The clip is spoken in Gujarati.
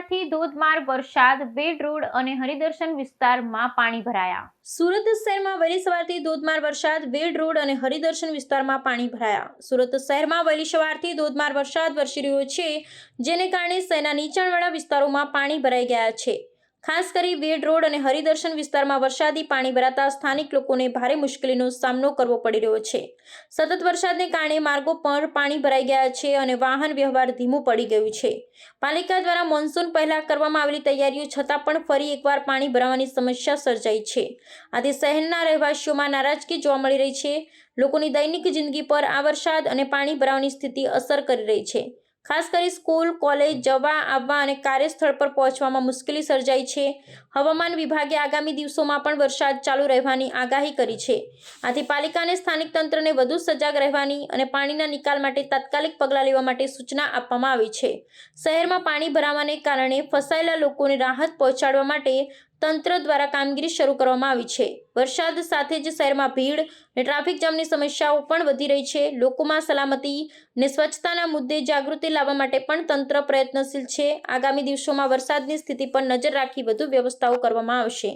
સવારથી ધોધમાર વરસાદ, બેડ રોડ અને હરિદર્શન વિસ્તારમાં પાણી ભરાયા. સુરત શહેરમાં વહેલી સવારથી ધોધમાર વરસાદ, બેડ રોડ અને હરિદર્શન વિસ્તારમાં પાણી ભરાયા. સુરત શહેરમાં વહેલી સવારથી ધોધમાર વરસાદ વરસી રહ્યો છે, જેને કારણે શહેરના નીચાણવાળા વિસ્તારોમાં પાણી ભરાઈ ગયા છે. ખાસ કરી બેડ રોડ અને હરિદર્શન વિસ્તારમાં વરસાદી પાણી ભરાતા સ્થાનિક લોકોને ભારે મુશ્કેલીનો સામનો કરવો પડી રહ્યો છે. સતત વરસાદને કારણે માર્ગો પર પાણી ભરાઈ ગયા છે અને વાહન વ્યવહાર ધીમું પડી ગયું છે. પાલિકા દ્વારા મોન્સૂન પહેલા કરવામાં આવેલી તૈયારીઓ છતાં પણ ફરી એકવાર પાણી ભરાવાની સમસ્યા સર્જાઈ છે. આથી શહેરના રહેવાસીઓમાં નારાજગી જોવા મળી રહી છે. લોકોની દૈનિક જિંદગી પર આ વરસાદ અને પાણી ભરાવાની સ્થિતિ અસર કરી રહી છે. ખાસ કરી સ્કૂલ, કોલેજ જવા આવવા અને કાર્યસ્થળ પર પહોંચવામાં મુશ્કેલી સર્જાઈ છે. હવામાન વિભાગે આગામી દિવસોમાં પણ વરસાદ ચાલુ રહેવાની આગાહી કરી છે. આથી પાલિકા અને સ્થાનિક તંત્રને વધુ સજાગ રહેવાની અને પાણીના નિકાલ માટે તાત્કાલિક પગલાં લેવા માટે સૂચના આપવામાં આવી છે. શહેરમાં પાણી ભરાવાને કારણે ફસાયેલા લોકોને રાહત પહોંચાડવા માટે તંત્ર દ્વારા કામગીરી શરૂ કરવામાં આવી છે. વરસાદ સાથે જ શહેરમાં ભીડ અને ટ્રાફિક જામની સમસ્યાઓ પણ વધી રહી છે. લોકોમાં સલામતી અને સ્વચ્છતાના મુદ્દે જાગૃતિ લાવવા માટે પણ તંત્ર પ્રયત્નશીલ છે. આગામી દિવસોમાં વરસાદની સ્થિતિ પર નજર રાખી વધુ વ્યવસ્થાઓ કરવામાં આવશે.